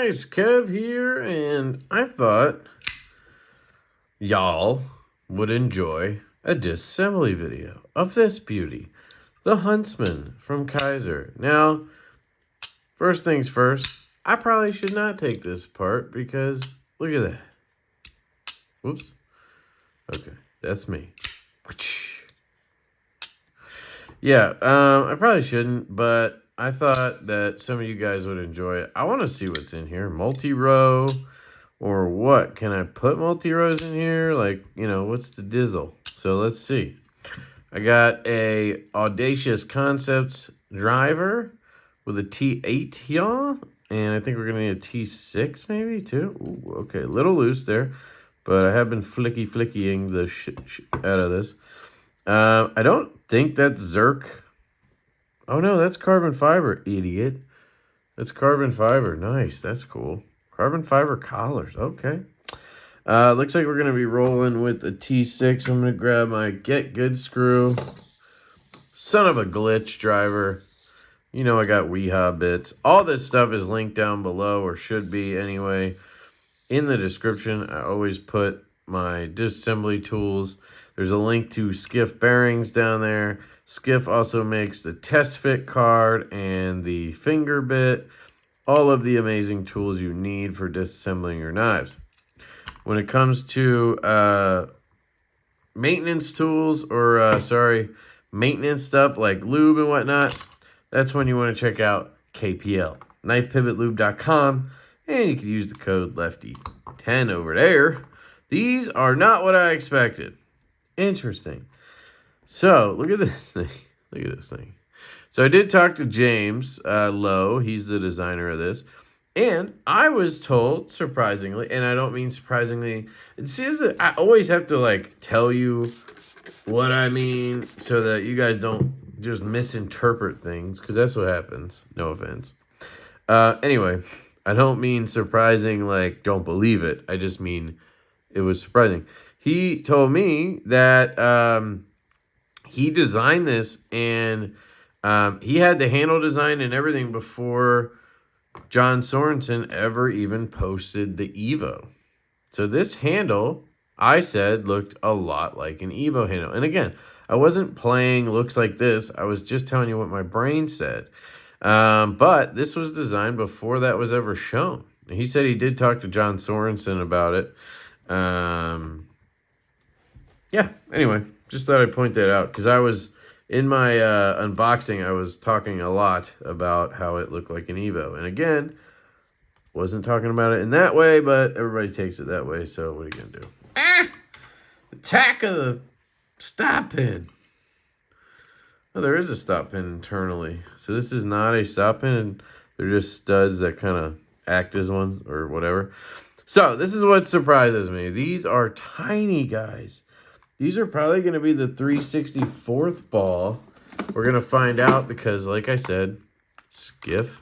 guys, Kev here, and I thought y'all would enjoy a disassembly video of this beauty, the Huntsman from Kizer. Now, first things first, I probably should not take this apart because look at that. Whoops. Okay, that's me. Yeah, I probably shouldn't, but I thought that some of you guys would enjoy it. I want to see what's in here. Multi-row or what? Can I put multi-rows in here? Like, you know, what's the dizzle? So let's see. I got a Audacious Concepts driver with a T8 here. And I think we're going to need a T6 maybe too. Ooh, okay, a little loose there. But I have been flickying the shit out of this. I don't think that's Zerk. Oh, no, that's carbon fiber, idiot. That's carbon fiber. Nice. That's cool. Carbon fiber collars. Okay. Looks like we're going to be rolling with the T6. I'm going to grab my Get Good screw. Son of a glitch driver. You know I got Weehaw bits. All this stuff is linked down below, or should be anyway. In the description, I always put my Disassembly Tools. There's a link to Skiff bearings down there. Skiff also makes the test fit card and the finger bit. All of the amazing tools you need for disassembling your knives. When it comes to maintenance tools or, maintenance stuff like lube and whatnot, that's when you want to check out KPL. KnifePivotLube.com, and you can use the code LeftyEDC over there. These are not what I expected. Interesting. So, look at this thing. Look at this thing. So, I did talk to James Lowe. He's the designer of this. And I was told, surprisingly, and I don't mean surprisingly, I always have to, like, tell you what I mean so that you guys don't just misinterpret things, because that's what happens. No offense. Anyway, I don't mean surprising, like, don't believe it. I just mean it was surprising. He told me that he designed this, and he had the handle design and everything before John Sorensen ever even posted the Evo. So this handle, I said, looked a lot like an Evo handle. And again, I wasn't playing looks like this. I was just telling you what my brain said. But this was designed before that was ever shown. He said he did talk to John Sorensen about it. Yeah, anyway, just thought I'd point that out because I was, in my unboxing, I was talking a lot about how it looked like an Evo. And again, wasn't talking about it in that way, but everybody takes it that way, so what are you going to do? Ah! Attack of the stop pin. Oh, there is a stop pin internally. So this is not a stop pin. They're just studs that kind of act as ones or whatever. So this is what surprises me. These are tiny, guys. These are probably going to be the 3/64th ball. We're going to find out because, like I said, Skiff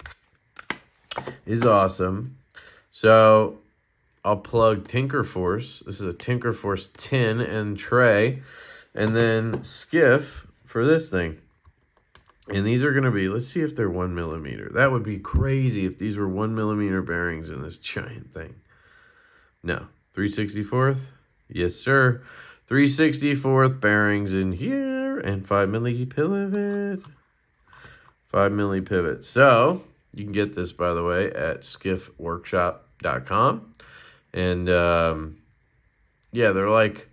is awesome. So I'll plug Tinker Force. This is a Tinker Force tin and tray. And then Skiff for this thing. And these are going to be, let's see if they're 1 millimeter. That would be crazy if these were 1 millimeter bearings in this giant thing. No. 3/64th? Yes, sir. 3/64th bearings in here and 5 milli pivot. 5 milli pivot. So you can get this, by the way, at skiffworkshop.com. And yeah, they're like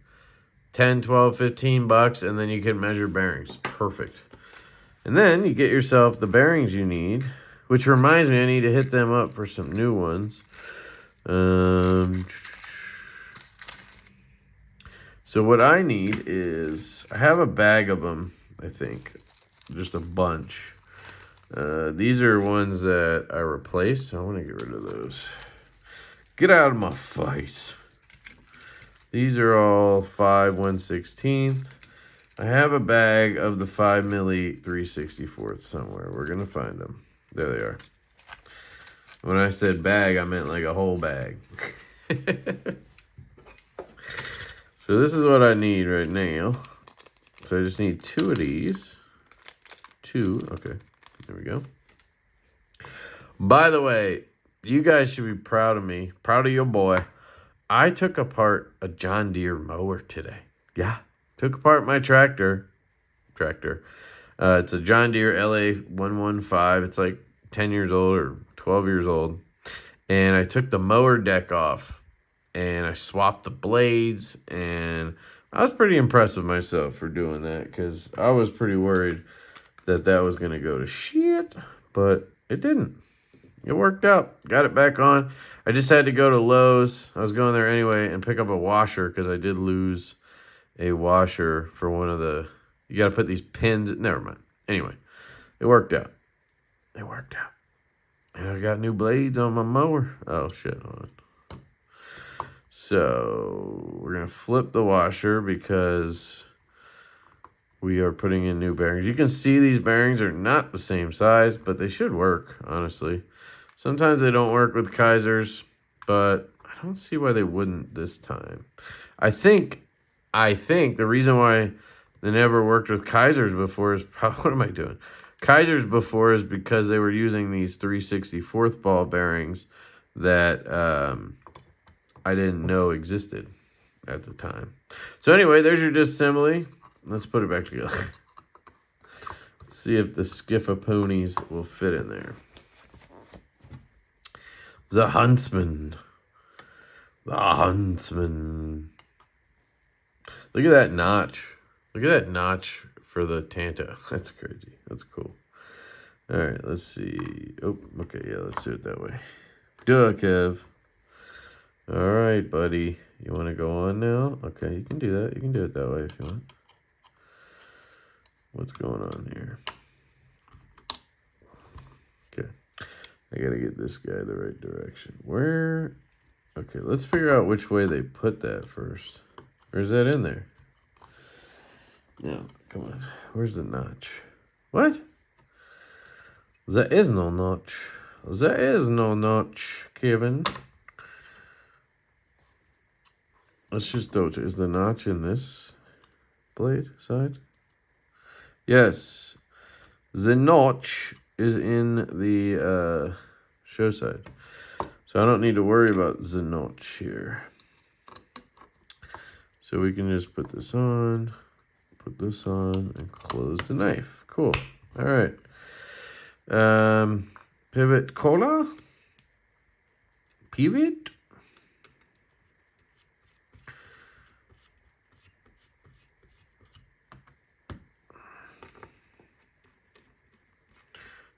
10, 12, 15 bucks, and then you can measure bearings. Perfect. And then you get yourself the bearings you need, which reminds me I need to hit them up for some new ones. So what I need is, I have a bag of them, I think. Just a bunch. These are ones that I replaced. I want to get rid of those. Get out of my face. These are all 5/1/16. I have a bag of the 5 milli 3/64 somewhere. We're going to find them. There they are. When I said bag, I meant like a whole bag. So this is what I need right now. So I just need 2 of these. 2, okay. There we go. By the way, you guys should be proud of me. Proud of your boy. I took apart a John Deere mower today. Yeah. Took apart my tractor. It's a John Deere LA115. It's like 10 years old or 12 years old. And I took the mower deck off. And I swapped the blades. And I was pretty impressed with myself for doing that. Because I was pretty worried that that was going to go to shit. But it didn't. It worked out. Got it back on. I just had to go to Lowe's. I was going there anyway and pick up a washer because I did lose a washer for one of the... You got to put these pins... Never mind. Anyway, it worked out. It worked out. And I got new blades on my mower. Oh, shit. Hold on. So, we're going to flip the washer because we are putting in new bearings. You can see these bearings are not the same size, but they should work, honestly. Sometimes they don't work with Kizers, but I don't see why they wouldn't this time. I think the reason why they never worked with Kizers before is probably, what am I doing? Kizers before is because they were using these 3/64 ball bearings that I didn't know existed at the time. So anyway, there's your disassembly. Let's put it back together. Let's see if the Skiffa ponies will fit in there. The Huntsman. The Huntsman. Look at that notch. Look at that notch for the Tanto. That's crazy. That's cool. All right, let's see. Oh, okay, yeah, let's do it that way. Duh, Kev. All right, buddy. You want to go on now? Okay, you can do that. You can do it that way if you want. What's going on here? Okay. I got to get this guy the right direction. Where? Okay, let's figure out which way they put that first. Or is that in there? No, come on. Where's the notch? What? There is no notch. There is no notch, Kevin. Let's just double check. Is the notch in this blade side? Yes. The notch is in the show side. So I don't need to worry about the notch here. So we can just put this on, and close the knife. Cool. All right. Pivot cola. Pivot.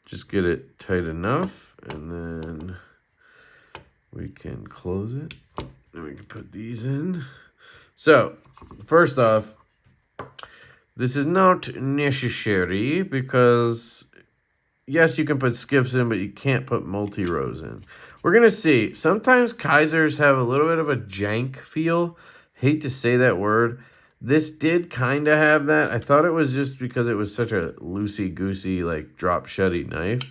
Just get it tight enough, and then we can close it. And we can put these in. So, first off, this is not necessary because, yes, you can put skiffs in, but you can't put multi-rows in. We're going to see. Sometimes Kizers have a little bit of a jank feel. Hate to say that word. This did kind of have that. I thought it was just because it was such a loosey-goosey, like, drop-shutty knife.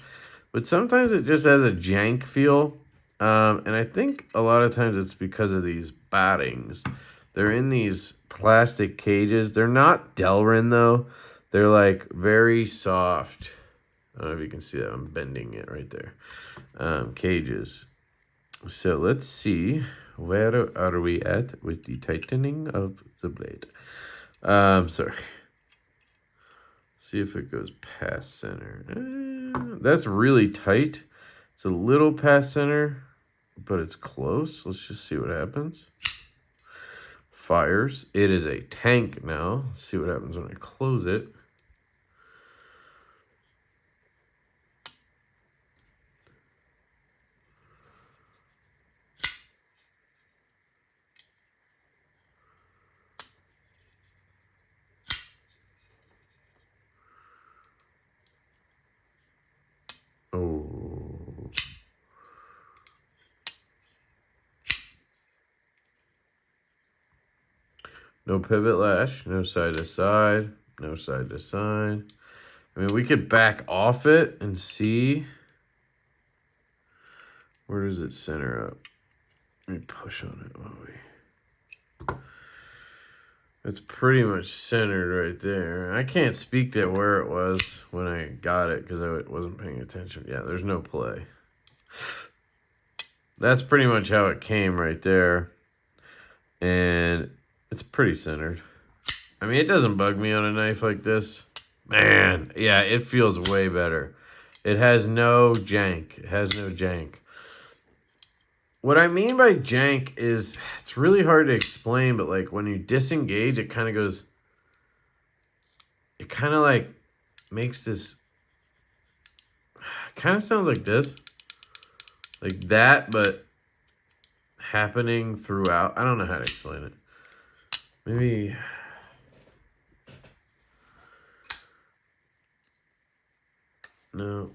But sometimes it just has a jank feel. And I think a lot of times it's because of these battings. They're in these plastic cages. They're not Delrin, though. They're, like, very soft. I don't know if you can see that. I'm bending it right there. Cages. So let's see. Where are we at with the tightening of the blade? Sorry. See if it goes past center. That's really tight. It's a little past center, but it's close. Let's just see what happens. Fires. It is a tank now. Let's see what happens when I close it. Oh. No pivot lash, no side to side, no side to side. I mean, we could back off it and see. Where does it center up? Let me push on it while we... It's pretty much centered right there. I can't speak to where it was when I got it because I wasn't paying attention. Yeah, there's no play. that's pretty much how it came right there. And it's pretty centered. I mean, it doesn't bug me on a knife like this. Man, yeah, it feels way better. It has no jank. It has no jank. What I mean by jank is, it's really hard to explain, but like when you disengage, it kind of goes, it kind of like makes this, kind of sounds like this. Like that, but happening throughout. I don't know how to explain it. Maybe... No.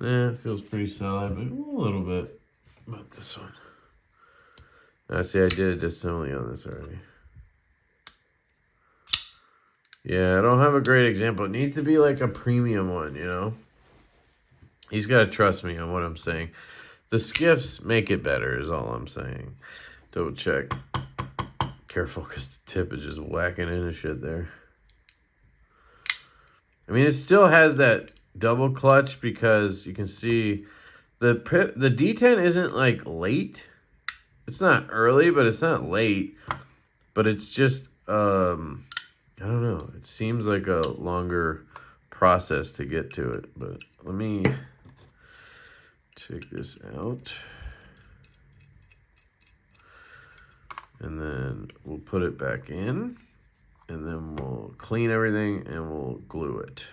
Yeah, it feels pretty solid, but a little bit about this one. I see I did a disassembly on this already. Yeah, I don't have a great example. It needs to be like a premium one, you know? He's got to trust me on what I'm saying. The skiffs make it better is all I'm saying. Double check. Careful, because the tip is just whacking into shit there. I mean, it still has that double clutch because you can see the D10 isn't like late. It's not early, but it's not late. But it's just, I don't know. It seems like a longer process to get to it. But let me take this out. And then we'll put it back in. And then we'll clean everything and we'll glue it.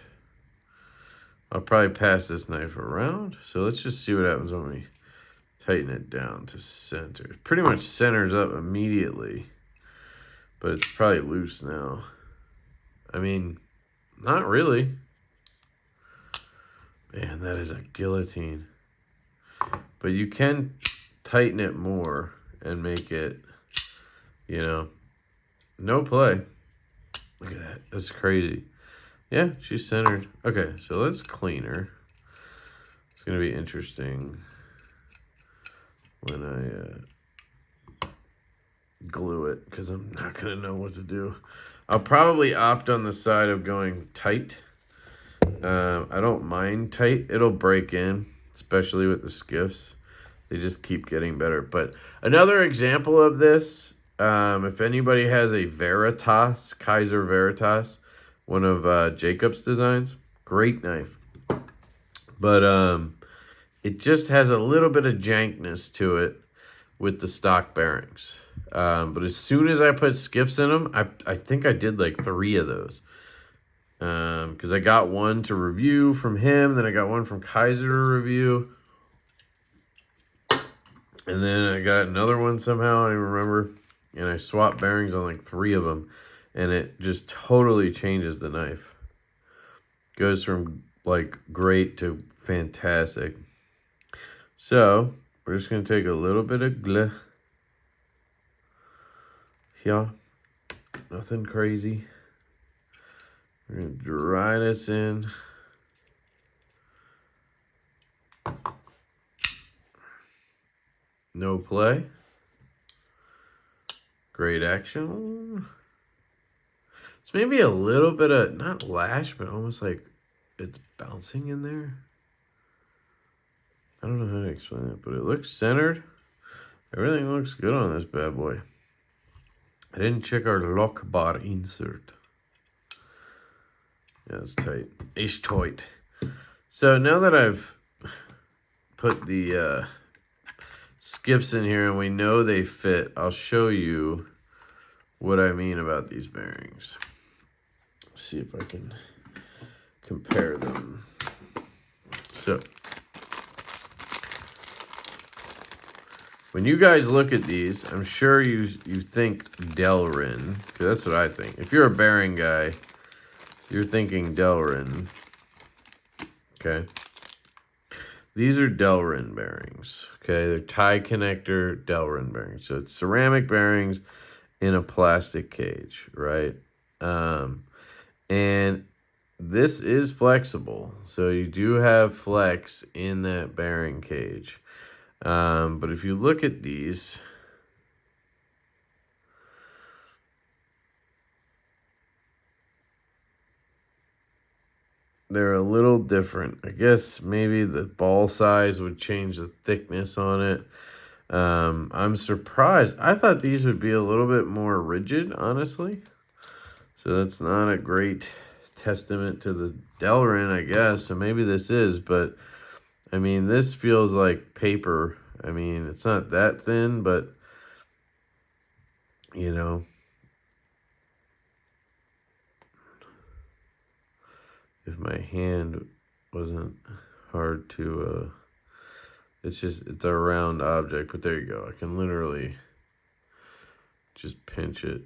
I'll probably pass this knife around. So let's just see what happens when we tighten it down to center. It pretty much centers up immediately. But it's probably loose now. I mean, not really. Man, that is a guillotine. But you can tighten it more and make it, you know, no play. Look at that. That's crazy. Yeah, she's centered. Okay, so let's clean her. It's going to be interesting when I glue it because I'm not going to know what to do. I'll probably opt on the side of going tight. I don't mind tight. It'll break in, especially with the skiffs. They just keep getting better. But another example of this, if anybody has a Veritas, Kizer Veritas, one of Jacob's designs, great knife. But it just has a little bit of jankness to it with the stock bearings. But as soon as I put skiffs in them, I think I did like 3 of those. Because I got one to review from him, then I got one from Kizer to review. And then I got another one somehow, I don't even remember. And I swapped bearings on like 3 of them. And it just totally changes the knife. Goes from like great to fantastic. So, we're just going to take a little bit of glue. Yeah. Nothing crazy. We're going to dry this in. No play. Great action. It's maybe a little bit of, not lash, but almost like it's bouncing in there. I don't know how to explain it, but it looks centered. Everything looks good on this bad boy. I didn't check our lock bar insert. Yeah, it's tight. It's tight. So now that I've put the skips in here and we know they fit, I'll show you what I mean about these bearings. Let's see if I can compare them. So, when you guys look at these, I'm sure you think Delrin, because that's what I think. If you're a bearing guy, you're thinking Delrin. Okay. These are Delrin bearings. Okay, they're tie connector Delrin bearings. So it's ceramic bearings in a plastic cage, right? And this is flexible. So you do have flex in that bearing cage. But if you look at these, they're a little different. I guess maybe the ball size would change the thickness on it. I'm surprised. I thought these would be a little bit more rigid, honestly. So that's not a great testament to the Delrin, I guess. So maybe this is, but I mean, this feels like paper. I mean, it's not that thin, but you know, if my hand wasn't hard to, it's a round object, but there you go. I can literally just pinch it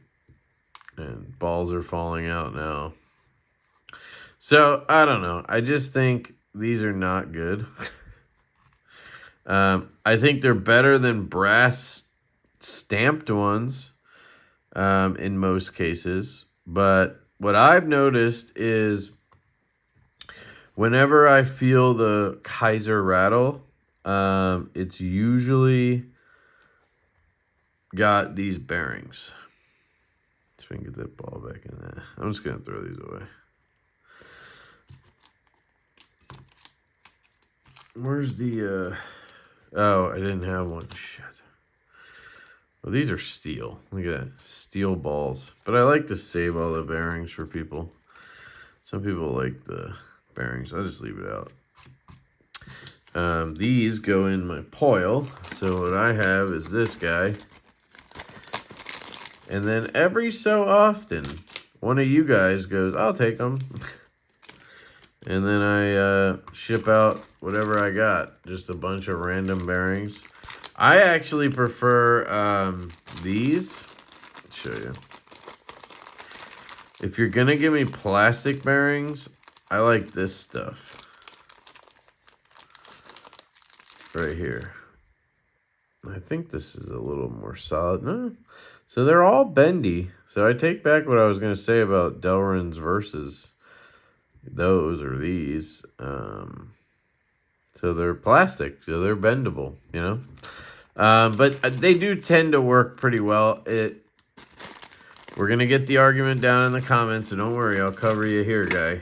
and balls are falling out now. So I don't know. I just think these are not good. I think they're better than brass stamped ones in most cases. But what I've noticed is whenever I feel the Kizer rattle, it's usually got these bearings. See if I can get that ball back in there. I'm just going to throw these away. Where's the, oh, I didn't have one. Shit. Well, these are steel. Look at that. Steel balls. But I like to save all the bearings for people. Some people like the bearings. I'll just leave it out. These go in my coil. So what I have is this guy. And then every so often, one of you guys goes, I'll take them. And then I ship out whatever I got. Just a bunch of random bearings. I actually prefer these. Let's show you. If you're going to give me plastic bearings, I like this stuff. Right here. I think this is a little more solid. No. So they're all bendy. So I take back what I was going to say about Delrin's versus those or these. So they're plastic. So they're bendable, you know. But they do tend to work pretty well. We're going to get the argument down in the comments. So don't worry. I'll cover you here, guy.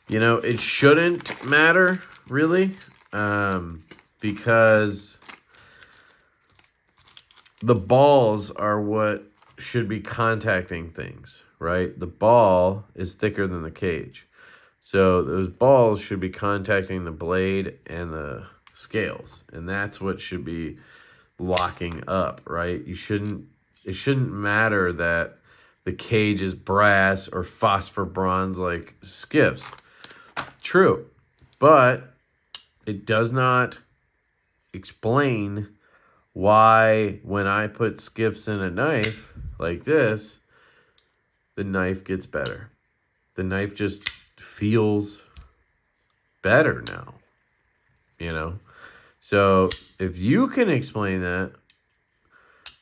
You know, it shouldn't matter, really. Because the balls are what should be contacting things, right? The ball is thicker than the cage. So those balls should be contacting the blade and the scales. And that's what should be locking up, right? It shouldn't matter that the cage is brass or phosphor bronze like skiffs. True. But it does not explain why when I put skiffs in a knife like this, the knife gets better. The knife just feels better now, you know? So if you can explain that,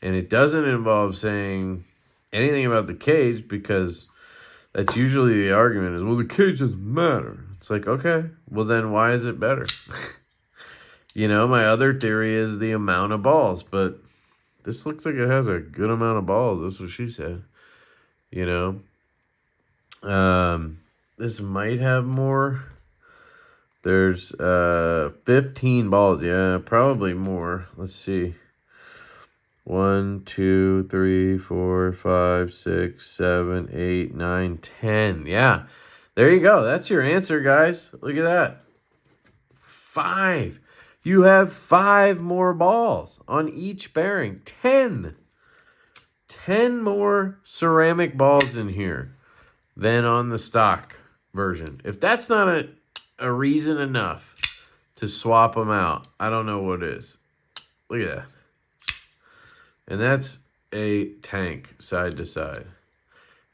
and it doesn't involve saying anything about the cage, because that's usually the argument is, well, the cage doesn't matter. It's like, okay, well then why is it better? You know, my other theory is the amount of balls, but this looks like it has a good amount of balls. That's what she said. You know, this might have more. There's 15 balls. Yeah, probably more. Let's see. 1, 2, 3, 4, 5, 6, 7, 8, 9, 10. Yeah, there you go. That's your answer, guys. Look at that. 5. You have 5 more balls on each bearing. 10. 10 more ceramic balls in here than on the stock version. If that's not a reason enough to swap them out, I don't know what is. Look at that. And that's a tank side to side.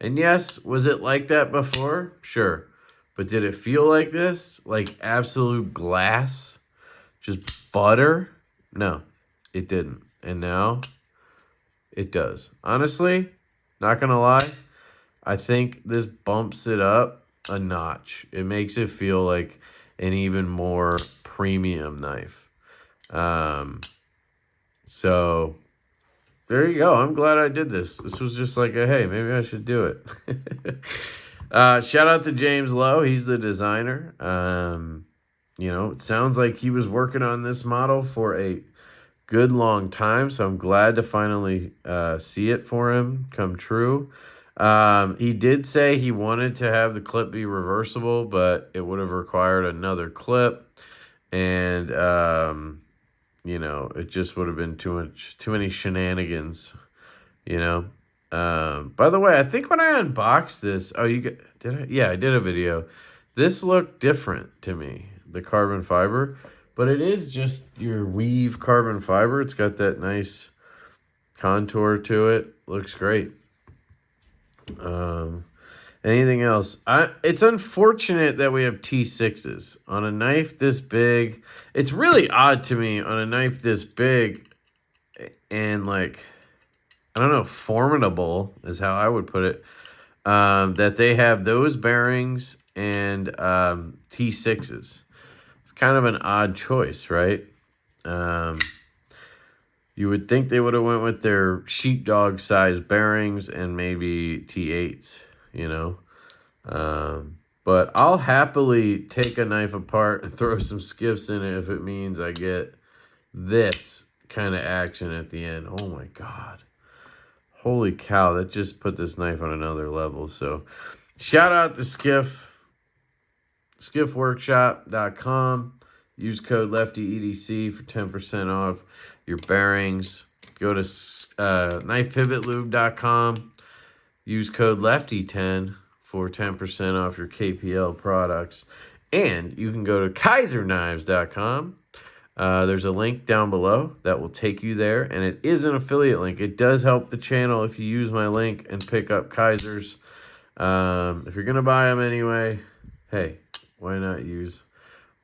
And yes, was it like that before? Sure. But did it feel like this? Like absolute glass? Just butter? No, it didn't. And now it does. Honestly, not going to lie, I think this bumps it up a notch. It makes it feel like an even more premium knife. So there you go. I'm glad I did this. This was just like a, hey, maybe I should do it. Shout out to James Lowe. He's the designer. You know, it sounds like he was working on this model for a good long time, so I'm glad to finally see it for him come true. He did say he wanted to have the clip be reversible, but it would have required another clip, and you know, it just would have been too many shenanigans, you know. By the way, I think when I unboxed this, did I? Yeah, I did a video. This looked different to me, the carbon fiber, but it is just your weave carbon fiber. It's got that nice contour to it. Looks great. Anything else? It's unfortunate that we have T6s on a knife this big. It's really odd to me on a knife this big and, like, I don't know, formidable is how I would put it, that they have those bearings and T6s. It's kind of an odd choice, right? You would think they would have went with their sheepdog size bearings and maybe T8s, you know. But I'll happily take a knife apart and throw some skiffs in it if it means I get this kind of action at the end. Oh my God. Holy cow, that just put this knife on another level. So shout out to skiffworkshop.com. Use code LeftyEDC for 10% off your bearings. Go to knifepivotlube.com. Use code LEFTY10 for 10% off your KPL products. And you can go to kizerknives.com. There's a link down below that will take you there, and it is an affiliate link. It does help the channel if you use my link and pick up Kizers. If you're going to buy them anyway, hey, why not use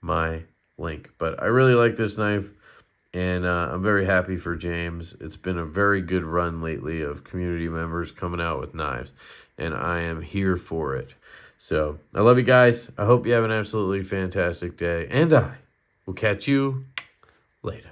my link? But I really like this knife, and I'm very happy for James. It's been a very good run lately of community members coming out with knives, and I am here for it. So I love you guys. I hope you have an absolutely fantastic day, and I will catch you later.